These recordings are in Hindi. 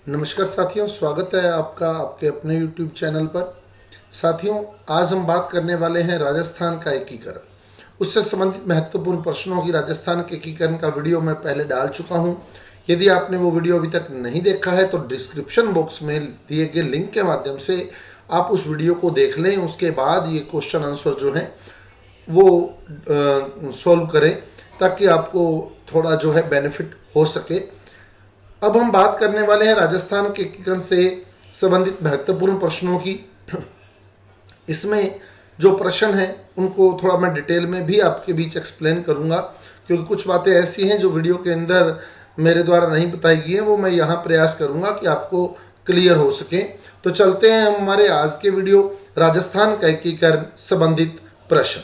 नमस्कार साथियों, स्वागत है आपका आपके अपने YouTube चैनल पर। साथियों, आज हम बात करने वाले हैं राजस्थान का एकीकरण। उससे संबंधित महत्वपूर्ण प्रश्नों की राजस्थान के एकीकरण का वीडियो मैं पहले डाल चुका हूं। यदि आपने वो वीडियो अभी तक नहीं देखा है तो डिस्क्रिप्शन बॉक्स में दिए गए लिंक के माध्यम से आप उस वीडियो को देख लें। उसके बाद ये क्वेश्चन आंसर जो हैं वो सॉल्व करें, ताकि आपको थोड़ा जो है बेनिफिट हो सके। अब हम बात करने वाले हैं राजस्थान के एकीकरण से संबंधित महत्वपूर्ण प्रश्नों की। इसमें जो प्रश्न हैं उनको थोड़ा मैं डिटेल में भी आपके बीच एक्सप्लेन करूंगा, क्योंकि कुछ बातें ऐसी हैं जो वीडियो के अंदर मेरे द्वारा नहीं बताई गई हैं, वो मैं यहाँ प्रयास करूंगा कि आपको क्लियर हो सके। तो चलते हैं हम हमारे आज के वीडियो राजस्थान का एकीकरण संबंधित प्रश्न।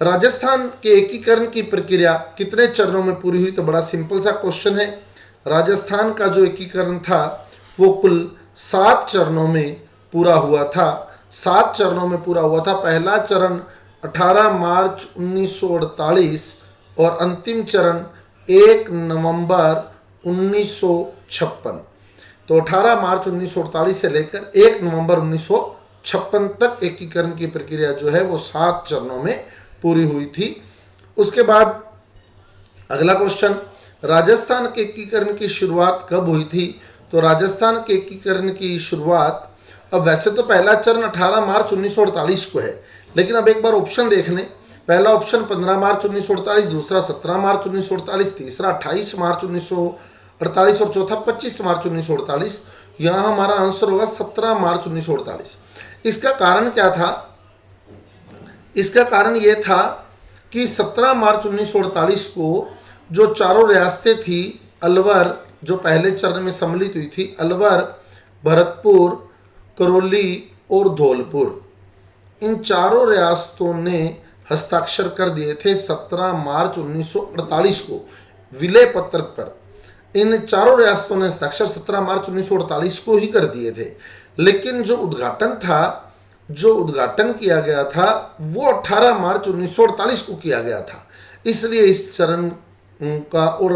राजस्थान के एकीकरण की प्रक्रिया कितने चरणों में पूरी हुई? तो बड़ा सिंपल सा क्वेश्चन है। राजस्थान का जो एकीकरण था वो कुल 7 चरणों में पूरा हुआ था। 7 चरणों में पूरा हुआ था। पहला चरण 18 मार्च 1948 और अंतिम चरण 1 नवंबर 1956। तो 18 मार्च 1948 से लेकर 1 नवंबर 1956 तक एकीकरण की प्रक्रिया जो है वो 7 चरणों में पूरी हुई थी। उसके बाद अगला क्वेश्चन, राजस्थान के एकीकरण की शुरुआत कब हुई थी? तो राजस्थान के एकीकरण की शुरुआत, अब वैसे तो पहला चरण 18 मार्च 1948 को है, लेकिन अब एक बार ऑप्शन देख लें। पहला ऑप्शन 15 मार्च 1948, दूसरा 17 मार्च 1948, तीसरा 28 मार्च 1948 और चौथा 25 मार्च 1948। यहाँ हमारा आंसर होगा 17 मार्च 1948। इसका कारण क्या था? इसका कारण यह था कि 17 मार्च 1948 को जो चारों रियासतें थी, अलवर जो पहले चरण में सम्मिलित हुई थी, अलवर, भरतपुर, करौली और धौलपुर, इन चारों रियासतों ने हस्ताक्षर कर दिए थे 17 मार्च 1948 को विलय पत्र पर। इन चारों रियासतों ने हस्ताक्षर 17 मार्च 1948 को ही कर दिए थे, लेकिन जो उद्घाटन किया गया था वो 18 मार्च 1948 को किया गया था। इसलिए इस चरण का और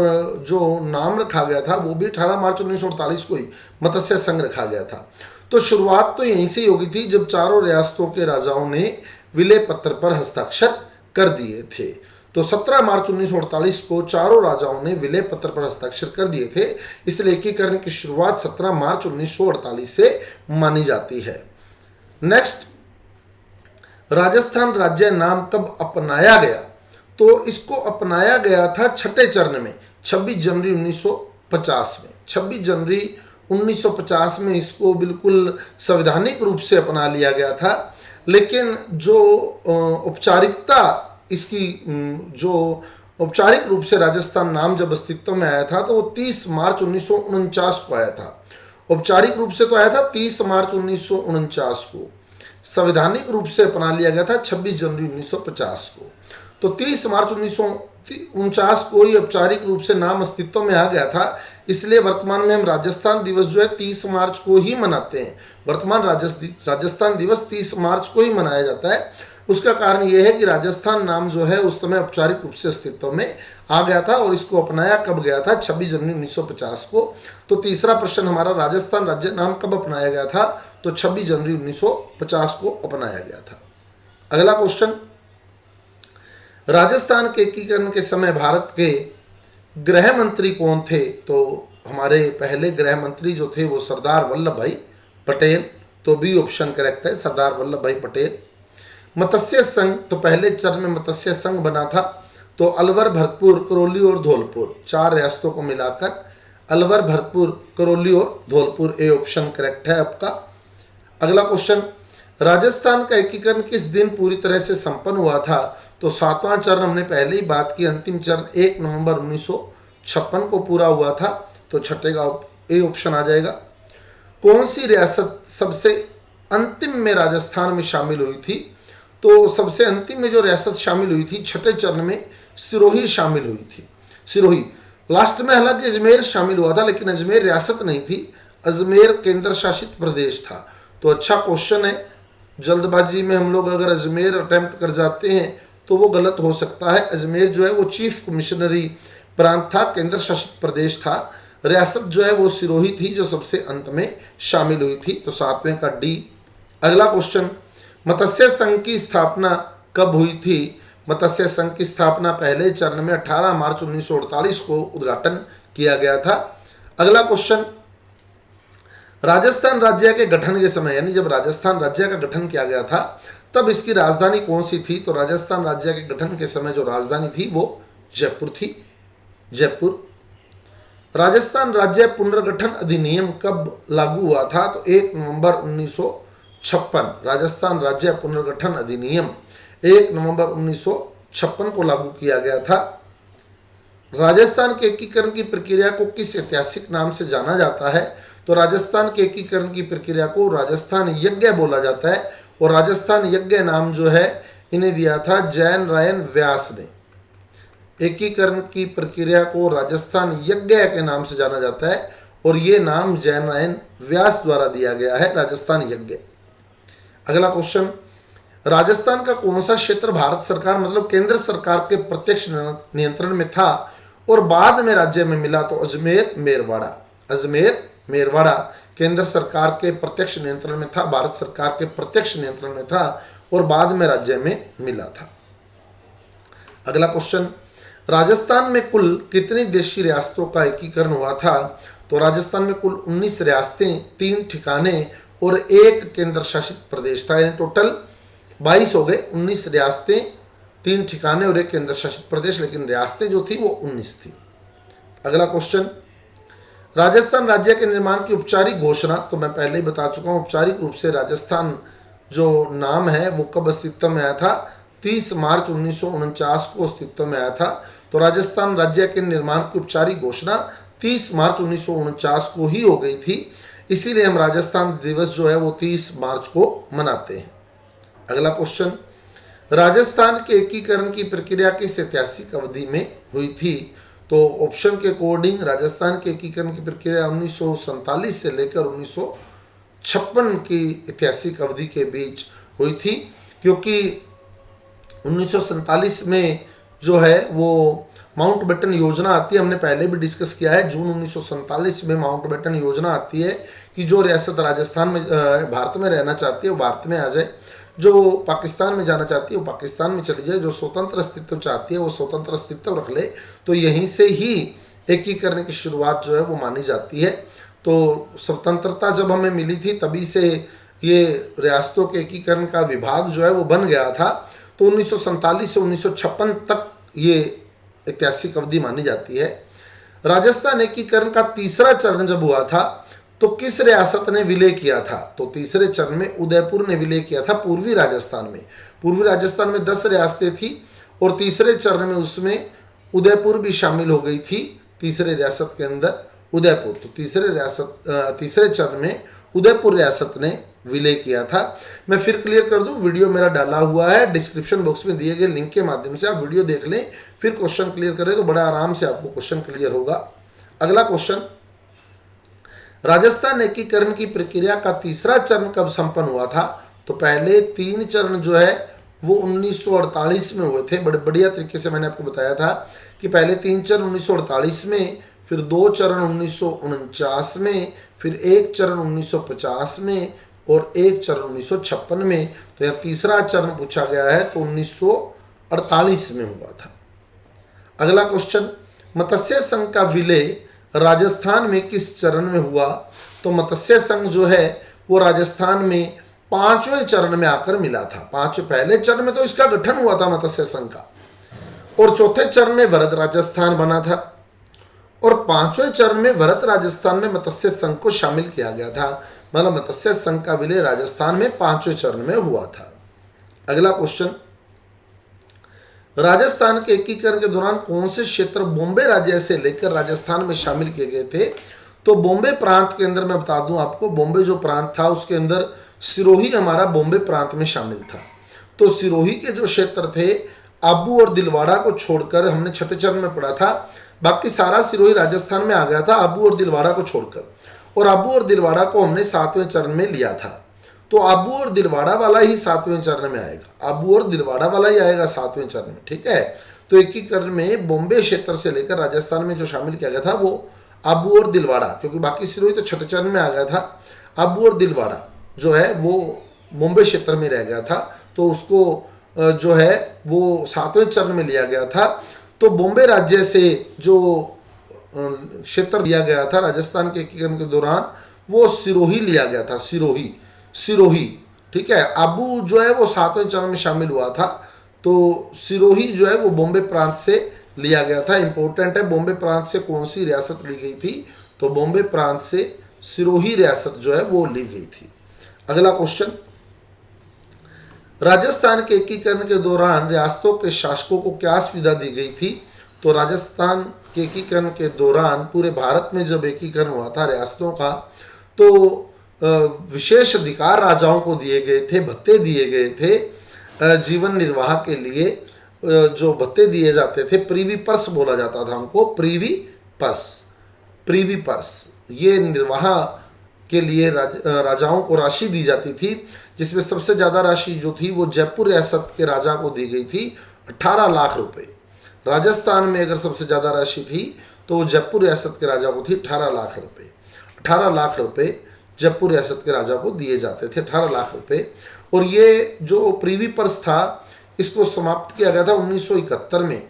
जो नाम रखा गया था वो भी 18 मार्च 1948 को ही मत्स्य संघ रखा गया था। तो शुरुआत तो यहीं से ही होगी थी जब चारों रियासतों के राजाओं ने विलय पत्र पर हस्ताक्षर कर दिए थे। तो 17 मार्च 1948 को चारों राजाओं ने विलय पत्र पर हस्ताक्षर कर दिए थे, इसलिए एकीकरण की शुरुआत 17 मार्च 1948 से मानी जाती है। नेक्स्ट, राजस्थान राज्य नाम कब अपनाया गया? तो इसको अपनाया गया था छठे चरण में, 26 जनवरी 1950 में। 26 जनवरी 1950 में इसको बिल्कुल संवैधानिक रूप से अपना लिया गया था, लेकिन जो औपचारिकता इसकी जो औपचारिक रूप से राजस्थान नाम जब अस्तित्व में आया था तो वो 30 मार्च 1949 को आया था। औपचारिक रूप से तो आया था 30 मार्च 1949 को, संवैधानिक रूप से अपना लिया गया था 26 जनवरी 1950 को। तो 30 मार्च 1949 को ही औपचारिक रूप से नाम अस्तित्व में आ गया था। इसलिए वर्तमान में हम राजस्थान दिवस जो है 30 मार्च को ही मनाते हैं। वर्तमान राजस्थान दिवस 30 मार्च को ही मनाया जाता है। उसका कारण यह है कि राजस्थान नाम जो है उस समय औपचारिक रूप से अस्तित्व में आ गया था, और इसको अपनाया कब गया था? 26 जनवरी 1950 को। तो तीसरा प्रश्न हमारा, राजस्थान राज्य नाम कब अपनाया गया था? तो 26 जनवरी 1950 को अपनाया गया था। अगला क्वेश्चन, राजस्थान के एकीकरण के समय भारत के गृह मंत्री कौन थे? तो हमारे पहले गृह मंत्री जो थे वो सरदार वल्लभ भाई पटेल। तो बी ऑप्शन करेक्ट है, सरदार वल्लभ भाई पटेल। मत्स्य संघ, तो पहले चरण में मत्स्य संघ बना था। तो अलवर, भरतपुर, करौली और धौलपुर, 4 रियासतों को मिलाकर अलवर, भरतपुर, करौली और धौलपुर, ए ऑप्शन करेक्ट है आपका। अगला क्वेश्चन, राजस्थान का एकीकरण किस दिन पूरी तरह से संपन्न हुआ था? तो 7वां चरण हमने पहले ही बात की, अंतिम चरण 1 नवंबर 1956 को पूरा हुआ था। तो छठे का ए ऑप्शन आ जाएगा। कौन सी रियासत सबसे अंतिम में राजस्थान में शामिल हुई थी? तो सबसे अंतिम में जो रियासत शामिल हुई थी छठे चरण में, सिरोही शामिल हुई थी। सिरोही लास्ट में, हालांकि अजमेर शामिल हुआ था, लेकिन अजमेर रियासत नहीं थी, अजमेर केंद्र शासित प्रदेश था। तो अच्छा क्वेश्चन है। जल्दबाजी में हम लोग अगर अजमेर अटेम्प्ट कर जाते हैं तो वो गलत हो सकता है। अजमेर जो है वो चीफ कमिश्नरी प्रांत था, केंद्र शासित प्रदेश था। रियासत जो है वो सिरोही थी, जो सबसे अंत में शामिल हुई थी। तो 7वें का डी। अगला क्वेश्चन, मत्स्य संघ की स्थापना कब हुई थी? मत्स्य संघ की स्थापना पहले चरण में 18 मार्च 1948 को उद्घाटन किया गया था। अगला क्वेश्चन, राजस्थान राज्य के गठन के समय, यानी जब राजस्थान राज्य का गठन किया गया था तब इसकी राजधानी कौन सी थी? तो राजस्थान राज्य के गठन के समय जो राजधानी थी वो जयपुर थी, जयपुर। राजस्थान राज्य पुनर्गठन अधिनियम कब लागू हुआ था? तो 1 नवंबर 1956। राजस्थान राज्य पुनर्गठन अधिनियम 1 नवंबर 1956 को लागू किया गया था। राजस्थान के एकीकरण की प्रक्रिया को किस ऐतिहासिक नाम से जाना जाता है? तो राजस्थान के एकीकरण की प्रक्रिया को राजस्थान यज्ञ बोला जाता है, और राजस्थान यज्ञ नाम जो है इन्हें दिया था जैन रायन व्यास ने। एकीकरण की प्रक्रिया को राजस्थान यज्ञ के नाम से जाना जाता है, और ये नाम जैन रायन व्यास द्वारा दिया गया है, राजस्थान यज्ञ। अगला क्वेश्चन, राजस्थान का कौन सा क्षेत्र भारत सरकार मतलब केंद्र सरकार के प्रत्यक्ष नियंत्रण में था और बाद में राज्य में मिला? तो अजमेर मेरवाड़ा। अजमेर मेरवाड़ा केंद्र सरकार के प्रत्यक्ष नियंत्रण में था, भारत सरकार के प्रत्यक्ष नियंत्रण में था और बाद में राज्य में मिला था। अगला क्वेश्चन, राजस्थान में कुल कितनी देशी रियासतों का एकीकरण हुआ था? तो राजस्थान में कुल 19 रियासतें, 3 ठिकाने और 1 केंद्र शासित प्रदेश था, यानी टोटल 22 हो गए। 19 रियासतें, 3 ठिकाने और 1 केंद्र शासित प्रदेश, लेकिन रियासतें जो थी वो 19 थी। अगला क्वेश्चन, राजस्थान राज्य के निर्माण की औपचारिक घोषणा, तो मैं पहले ही बता चुका हूँ, औपचारिक रूप से राजस्थान जो नाम है वो कब अस्तित्व में आया था? 30 मार्च 1949 को अस्तित्व में आया था। तो राजस्थान राज्य के निर्माण की औपचारिक घोषणा 30 मार्च 1949 को ही हो गई थी, इसीलिए हम राजस्थान दिवस जो है वो 30 मार्च को मनाते हैं। अगला क्वेश्चन, राजस्थान के एकीकरण की प्रक्रिया किस ऐतिहासिक अवधि में हुई थी? तो ऑप्शन के अकॉर्डिंग राजस्थान के एकीकरण की प्रक्रिया 1947 से लेकर 1956 की ऐतिहासिक अवधि के बीच हुई थी, क्योंकि 1947 में जो है वो माउंटबेटन योजना आती है, हमने पहले भी डिस्कस किया है। जून 1947 में माउंटबेटन योजना आती है कि जो रियासत राजस्थान में भारत में रहना चाहती है वो भारत में आ जाए, जो पाकिस्तान में जाना चाहती है वो पाकिस्तान में चली जाए, जो स्वतंत्र अस्तित्व चाहती है वो स्वतंत्र अस्तित्व रख ले। तो यहीं से ही एकीकरण की शुरुआत जो है वो मानी जाती है। तो स्वतंत्रता जब हमें मिली थी तभी से ये रियासतों के एकीकरण का विभाग जो है वो बन गया था। तो 1947 से 1956 तक ये ऐतिहासिक अवधि मानी जाती है। राजस्थान एकीकरण का तीसरा चरण जब हुआ था तो किस रियासत ने विलय किया था? तो तीसरे चरण में उदयपुर ने विलय किया था पूर्वी राजस्थान में। पूर्वी राजस्थान में 10 रियासतें थी और तीसरे चरण में उसमें उदयपुर भी शामिल हो गई थी, तीसरे रियासत के अंदर उदयपुर। तो तीसरे चरण में उदयपुर रियासत ने विलय किया था। मैं फिर क्लियर कर दूं, वीडियो मेरा डाला हुआ है, डिस्क्रिप्शन बॉक्स में दिए गए लिंक के माध्यम से आप वीडियो देख लें, फिर क्वेश्चन क्लियर करें तो बड़ा आराम से आपको क्वेश्चन क्लियर होगा। अगला क्वेश्चन, राजस्थान एकीकरण की प्रक्रिया का तीसरा चरण कब संपन्न हुआ था? तो पहले 3 चरण जो है वो 1948 में हुए थे। बड़े बढ़िया तरीके से मैंने आपको बताया था कि पहले 3 चरण 1948 में, फिर 2 चरण 1949 में, फिर 1 चरण 1950 में और 1 चरण 1956 में। तो यह तीसरा चरण पूछा गया है तो 1948 में हुआ था। अगला क्वेश्चन, मत्स्य संघ का विलय राजस्थान में किस चरण में हुआ? तो मत्स्य संघ जो है वो राजस्थान में 5वें चरण में आकर मिला था। पहले चरण में तो इसका गठन हुआ था मत्स्य संघ का, और चौथे चरण में वरद राजस्थान बना था, और 5वें चरण में वरद राजस्थान में मत्स्य संघ को शामिल किया गया था। मतलब मत्स्य संघ का विलय राजस्थान में 5वें चरण में हुआ था। अगला क्वेश्चन, राजस्थान के एकीकरण के दौरान कौन से क्षेत्र बॉम्बे राज्य से लेकर राजस्थान में शामिल किए गए थे? तो बॉम्बे प्रांत के अंदर मैं बता दूं आपको, बॉम्बे जो प्रांत था उसके अंदर सिरोही हमारा बॉम्बे प्रांत में शामिल था। तो सिरोही के जो क्षेत्र थे, आबू और दिलवाड़ा को छोड़कर, हमने छठे चरण में पढ़ा था, बाकी सारा सिरोही राजस्थान में आ गया था आबू और दिलवाड़ा को छोड़कर, और आबू और दिलवाड़ा को हमने 7वें चरण में लिया था। तो आबू और दिलवाड़ा वाला ही 7वें चरण में आएगा, आबू और दिलवाड़ा वाला ही आएगा 7वें चरण में, ठीक है। तो एकीकरण में बॉम्बे क्षेत्र से लेकर राजस्थान में जो शामिल किया गया था वो आबू और दिलवाड़ा, क्योंकि बाकी सिरोही तो छठे चरण में आ गया था, आबू और दिलवाड़ा जो है वो बॉम्बे क्षेत्र में रह गया था, तो उसको जो है वो 7वें चरण में लिया गया था। तो बॉम्बे राज्य से जो क्षेत्र लिया गया था राजस्थान के एकीकरण के दौरान, वो सिरोही लिया गया था, सिरोही, ठीक है। आबू जो है वो 7वें चरण में शामिल हुआ था, तो सिरोही जो है वो बॉम्बे प्रांत से लिया गया था। इंपॉर्टेंट है, बॉम्बे प्रांत से कौन सी रियासत ली गई थी, तो बॉम्बे प्रांत से सिरोही रियासत जो है वो ली गई थी। अगला क्वेश्चन, राजस्थान के एकीकरण के दौरान रियासतों के शासकों को क्या सुविधा दी गई थी, तो राजस्थान के एकीकरण के दौरान पूरे भारत में जब एकीकरण हुआ था रियासतों का, तो विशेष अधिकार राजाओं को दिए गए थे, भत्ते दिए गए थे जीवन निर्वाह के लिए। जो भत्ते दिए जाते थे, प्रीवी पर्स बोला जाता था उनको, प्रीवी पर्स, ये निर्वाह के लिए राजाओं को राशि दी जाती थी, जिसमें सबसे ज़्यादा राशि जो थी वो जयपुर रियासत के राजा को दी गई थी, 18 लाख रुपए। राजस्थान में अगर सबसे ज़्यादा राशि थी तो वो जयपुर रियासत के राजा को थी 18 लाख रुपए। 18 लाख रुपए जयपुर रियासत के राजा को दिए जाते थे, 18 लाख रुपए। और ये जो प्रीवी पर्स था, इसको समाप्त किया गया था 1971 में,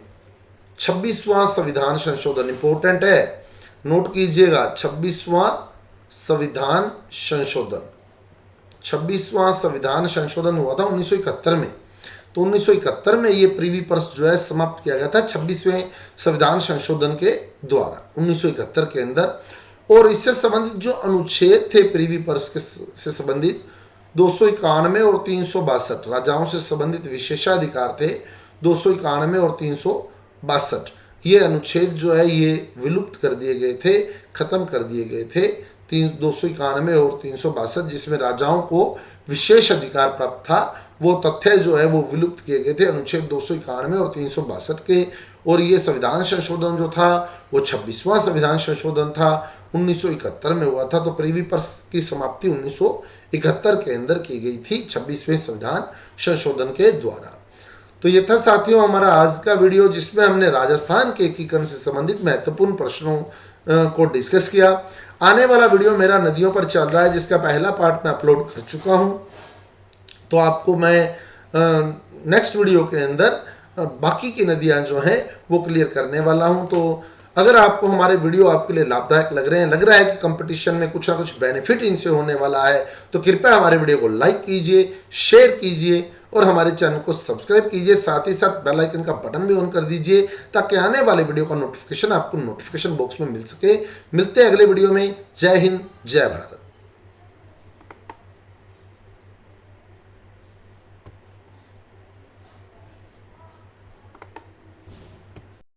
26वां संविधान संशोधन, इंपॉर्टेंट है, नोट कीजिएगा, 26वां संविधान संशोधन, 26वां संविधान संशोधन हुआ था 1971 में। तो 1971 में ये प्रीवी पर्स जो है समाप्त किया गया था 26वें संविधान संशोधन के द्वारा 1971 के अंदर। और इससे संबंधित जो अनुच्छेद थे प्रीवी पर्स के से संबंधित 291 और 362 राजाओं से संबंधित विशेषाधिकार थे, 291 और 362, ये अनुच्छेद जो है ये विलुप्त कर दिए गए थे, खत्म कर दिए गए थे। 291 और 362 जिसमें राजाओं को विशेष अधिकार प्राप्त था, वो तथ्य जो है वो विलुप्त किए गए थे अनुच्छेद 291 और 362 के। और ये संविधान संशोधन जो था वो 26वां संविधान संशोधन था, 1971 में हुआ था। तो प्रीवी पर्स की समाप्ति 1971 के अंदर की गई थी 26वें संविधान संशोधन के द्वारा। तो ये था साथियों हमारा आज का वीडियो, जिसमें हमने राजस्थान के एकीकरण से संबंधित महत्वपूर्ण प्रश्नों को डिस्कस किया। आने वाला वीडियो मेरा नदियों पर चल रहा है, जिसका पहला पार्ट मैं अपलोड कर चुका हूं, तो आपको मैं नेक्स्ट वीडियो के अंदर बाकी की नदियां जो हैं वो क्लियर करने वाला हूं। तो अगर आपको हमारे वीडियो आपके लिए लाभदायक लग रहा है कि कंपटीशन में कुछ ना कुछ बेनिफिट इनसे होने वाला है, तो कृपया हमारे वीडियो को लाइक कीजिए, शेयर कीजिए और हमारे चैनल को सब्सक्राइब कीजिए। साथ ही साथ बेल आइकन का बटन भी ऑन कर दीजिए, ताकि आने वाले वीडियो का नोटिफिकेशन आपको नोटिफिकेशन बॉक्स में मिल सके। मिलते हैं अगले वीडियो में। जय हिंद, जय भारत।